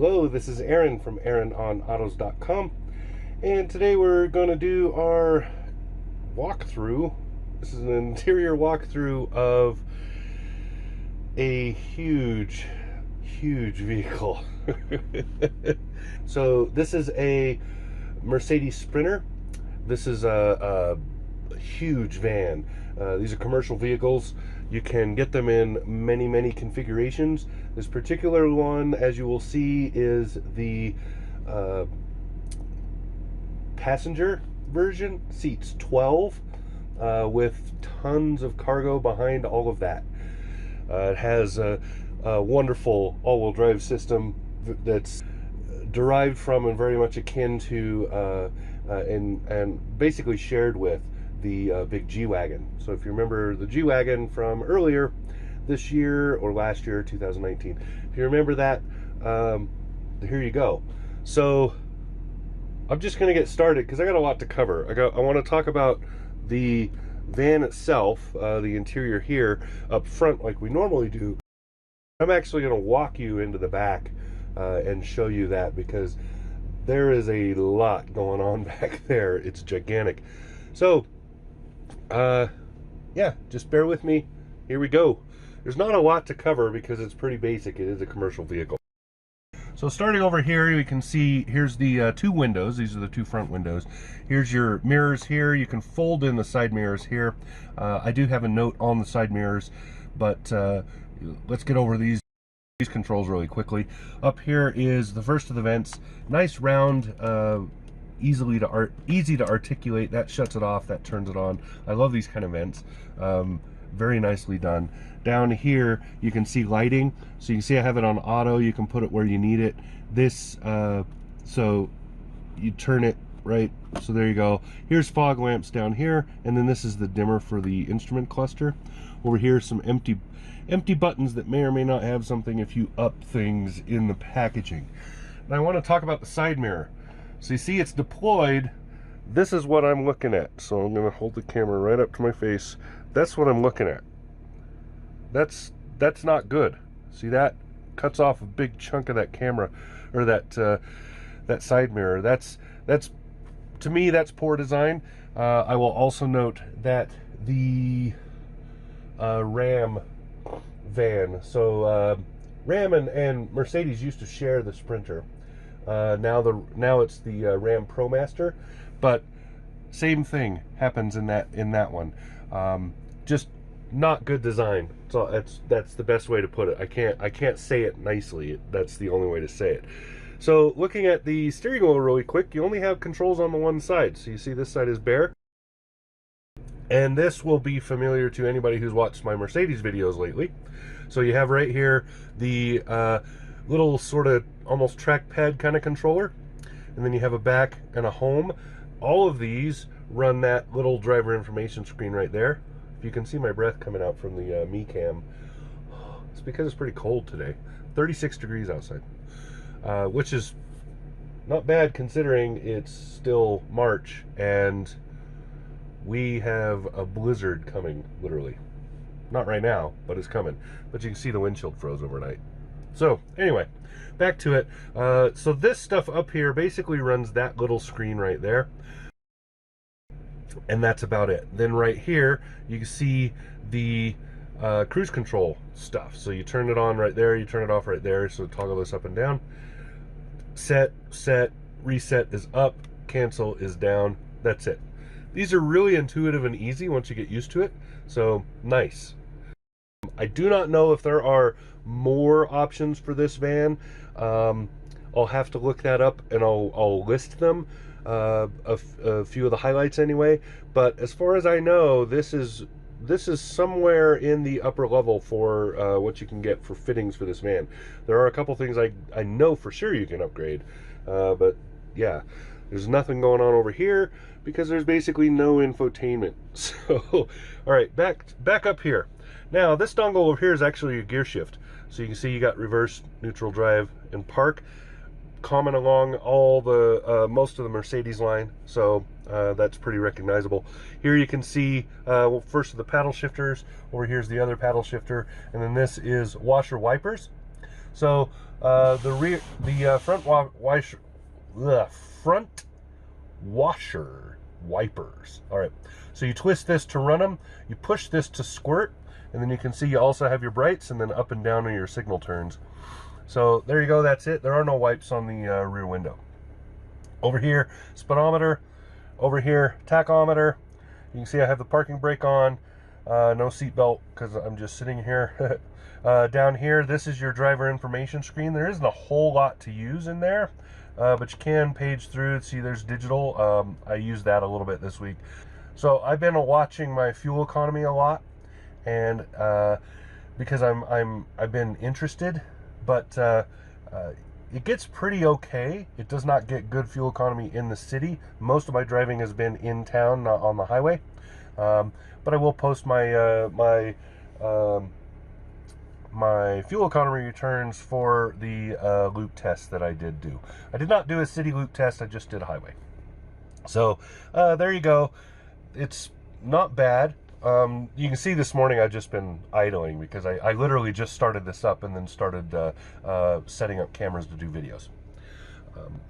Hello, this is Aaron from AaronOnAutos.com, and today we're going to do our walkthrough. This is an interior walkthrough of a huge vehicle. So this is a Mercedes Sprinter. This is a huge van. These are commercial vehicles. You can get them in many configurations. This particular one, as you will see, is the passenger version. Seats 12 with tons of cargo behind all of that. It has a wonderful all-wheel drive system that's derived from and very much akin to and basically shared with the big G-Wagon. So if you remember the G-Wagon from earlier this year or last year, 2019, if you remember that, here you go. So I'm just going to get started because I got a lot to cover. I want to talk about the van itself, the interior here up front like we normally do. I'm actually going to walk you into the back and show you that, because there is a lot going on back there. It's gigantic. So yeah, just bear with me. Here we go. There's not a lot to cover because it's pretty basic. It is a commercial vehicle. So starting over here, you can see here's the two windows. These are the two front windows. Here's your mirrors here. You can fold in the side mirrors here. I do have a note on the side mirrors, but let's get over these controls really quickly. Up here is the first of the vents. Nice round, easy to articulate. That shuts it off, that turns it on. I love these kind of vents. Very nicely done. Down here you can see lighting, so you can see I have it on auto. You can put it where you need it. This so you turn it right, so there you go. Here's fog lamps down here, and then this is the dimmer for the instrument cluster. Over here, some empty buttons that may or may not have something if you up things in the packaging. And I want to talk about the side mirror. So you see it's deployed. This is what I'm looking at. So I'm going to hold the camera right up to my face. That's what I'm looking at. That's not good. See, that cuts off a big chunk of that camera, or that side mirror. That's to me, that's poor design. I will also note that the Ram van. So Ram and Mercedes used to share the Sprinter. Now it's the Ram ProMaster, but same thing happens in that one. Just not good design. So that's the best way to put it. I can't say it nicely. That's the only way to say it. So looking at the steering wheel really quick, you only have controls on the one side. So you see this side is bare. And this will be familiar to anybody who's watched my Mercedes videos lately. So you have right here the little sort of almost trackpad kind of controller, and then you have a back and a home. All of these run that little driver information screen right there. If you can see my breath coming out from the me cam, it's because it's pretty cold today. 36 degrees outside, which is not bad considering it's still March and we have a blizzard coming, literally. Not right now, but it's coming. But you can see the windshield froze overnight. So anyway, back to it. So this stuff up here basically runs that little screen right there, and that's about it. Then right here you can see the cruise control stuff. So you turn it on right there, you turn it off right there. So toggle this up and down. Set, reset is up, cancel is down. That's it. These are really intuitive and easy once you get used to it. So nice. I do not know if there are more options for this van. I'll have to look that up, and I'll list them, a few of the highlights anyway. But as far as I know, this is somewhere in the upper level for what you can get for fittings for this van. There are a couple things I know for sure you can upgrade, but yeah, there's nothing going on over here because there's basically no infotainment. So all right, back up here. Now this dongle over here is actually a gear shift. So you can see you got reverse, neutral, drive, and park common along all the most of the Mercedes line. So that's pretty recognizable. Here you can see well, first of the paddle shifters. Over here's the other paddle shifter, and then this is washer wipers. So the front washer wipers. All right, so you twist this to run them, you push this to squirt, and then you can see you also have your brights, and then up and down are your signal turns. So there you go, that's it. There are no wipes on the rear window. Over here, speedometer. Over here, tachometer. You can see I have the parking brake on. No seat belt because I'm just sitting here. Down here, this is your driver information screen. There isn't a whole lot to use in there, but you can page through it. See, there's digital. I used that a little bit this week. So I've been watching my fuel economy a lot, and because I've been interested, but it gets pretty okay. It does not get good fuel economy in the city. Most of my driving has been in town, not on the highway. But I will post my my fuel economy returns for the loop test that I did do. I did not do a city loop test, I just did a highway. So there you go. It's not bad. You can see this morning I've just been idling because I literally just started this up and then started setting up cameras to do videos.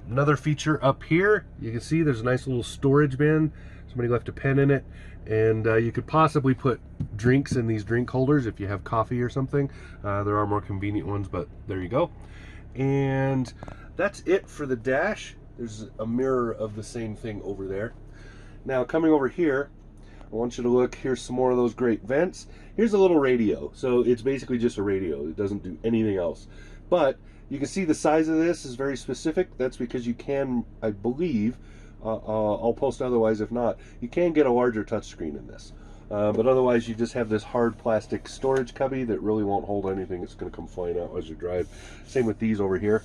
Another feature up here, you can see there's a nice little storage bin. Somebody left a pen in it, and you could possibly put drinks in these drink holders if you have coffee or something. There are more convenient ones, but there you go. And that's it for the dash. There's a mirror of the same thing over there. Now coming over here, I want you to look. Here's some more of those great vents. Here's a little radio. So it's basically just a radio. It doesn't do anything else. But you can see the size of this is very specific. That's because you can, I believe, I'll post otherwise if not, you can get a larger touchscreen in this. But otherwise you just have this hard plastic storage cubby that really won't hold anything. It's going to come flying out as you drive. Same with these over here.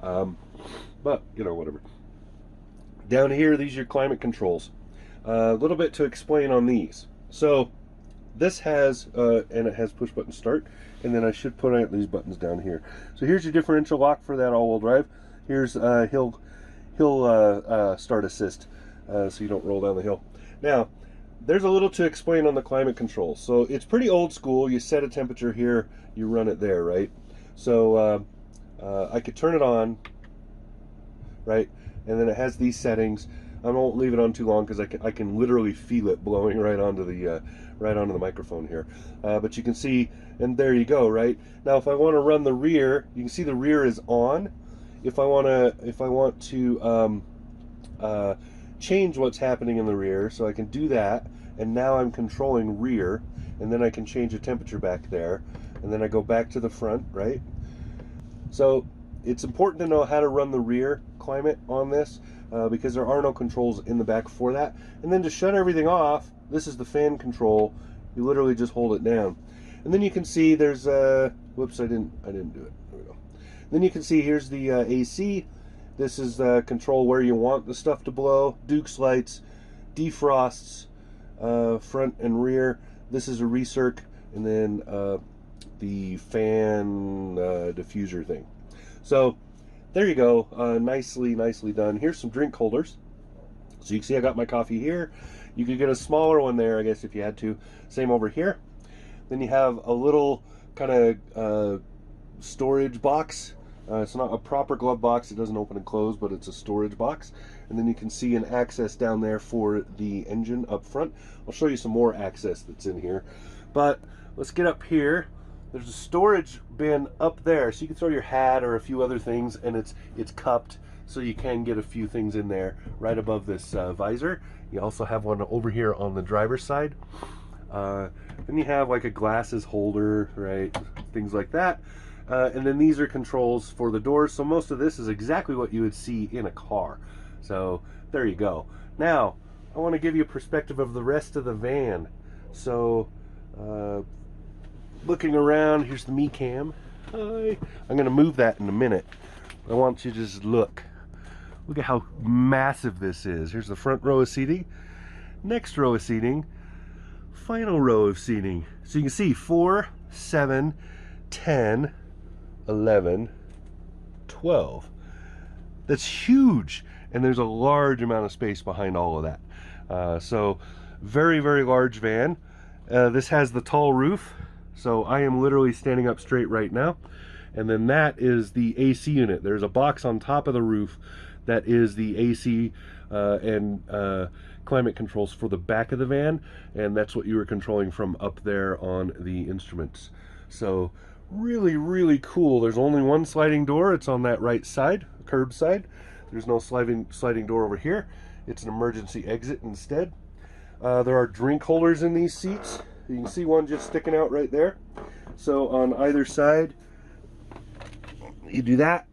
But, you know, whatever. Down here, these are your climate controls. A little bit to explain on these. So this has, and it has push button start, and then I should put out these buttons down here. So here's your differential lock for that all-wheel drive. Here's hill start assist, so you don't roll down the hill. Now, there's a little to explain on the climate control. So it's pretty old school. You set a temperature here, you run it there, right? So I could turn it on, right? And then it has these settings. I won't leave it on too long because I can literally feel it blowing right onto the microphone here. But you can see, and there you go, right? Now if I want to run the rear, you can see the rear is on. If I want to change what's happening in the rear, so I can do that, and now I'm controlling rear, and then I can change the temperature back there, and then I go back to the front, right? So it's important to know how to run the rear climate on this, because there are no controls in the back for that. And then to shut everything off, this is the fan control. You literally just hold it down, and then you can see there's whoops, I didn't do it. There we go. Then you can see here's the AC. This is control where you want the stuff to blow. Duke's lights, defrosts, front and rear. This is a recirc, and then the fan diffuser thing. So there you go, nicely done. Here's some drink holders. So you can see I got my coffee here. You could get a smaller one there, I guess, if you had to. Same over here. Then you have a little kind of storage box. It's not a proper glove box. It doesn't open and close, but it's a storage box. And then you can see an access down there for the engine up front. I'll show you some more access that's in here. But let's get up here. There's a storage bin up there, so you can throw your hat or a few other things, and it's cupped, so you can get a few things in there right above this visor. You also have one over here on the driver's side. Then you have like a glasses holder, right? Things like that. And then these are controls for the doors. So most of this is exactly what you would see in a car. So there you go. Now, I want to give you a perspective of the rest of the van. So, looking around, here's the me cam. Hi. I'm going to move that in a minute. I want you to just look. Look at how massive this is. Here's the front row of seating. Next row of seating. Final row of seating. So you can see 4, 7, 10, 11, 12. That's huge. And there's a large amount of space behind all of that. So very large van. This has the tall roof. So I am literally standing up straight right now. and then that is the AC unit. There's a box on top of the roof that is the AC and climate controls for the back of the van, and that's what you were controlling from up there on the instruments. So really, really cool. There's only one sliding door. It's on that right side, curb side. There's no sliding door over here. It's an emergency exit instead. There are drink holders in these seats. You can see one just sticking out right there. So on either side, you do that,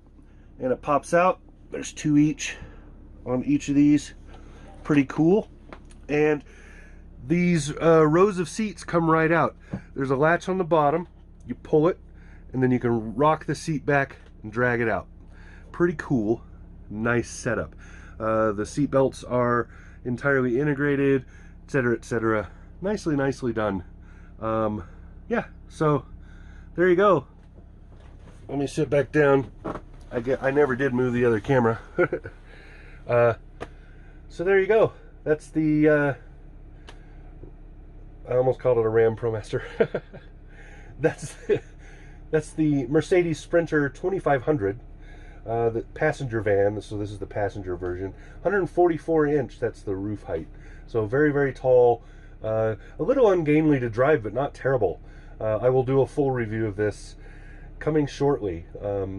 and it pops out. There's two each on each of these. Pretty cool. And these rows of seats come right out. There's a latch on the bottom. You pull it, and then you can rock the seat back and drag it out. Pretty cool. Nice setup. The seat belts are entirely integrated, etc., etc. Nicely done. Yeah, so there you go. Let me sit back down. I never did move the other camera. So there you go. That's the I almost called it a Ram ProMaster. that's the Mercedes Sprinter 2500, the passenger van. So this is the passenger version. 144 inch. That's the roof height. So very tall. A little ungainly to drive, but not terrible. I will do a full review of this coming shortly.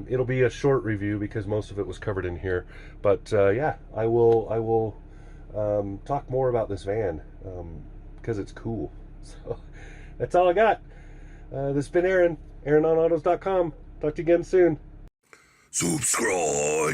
It'll be a short review because most of it was covered in here. But yeah, I will talk more about this van because it's cool. So that's all I got. This has been Aaron, AaronOnAutos.com. Talk to you again soon. Subscribe.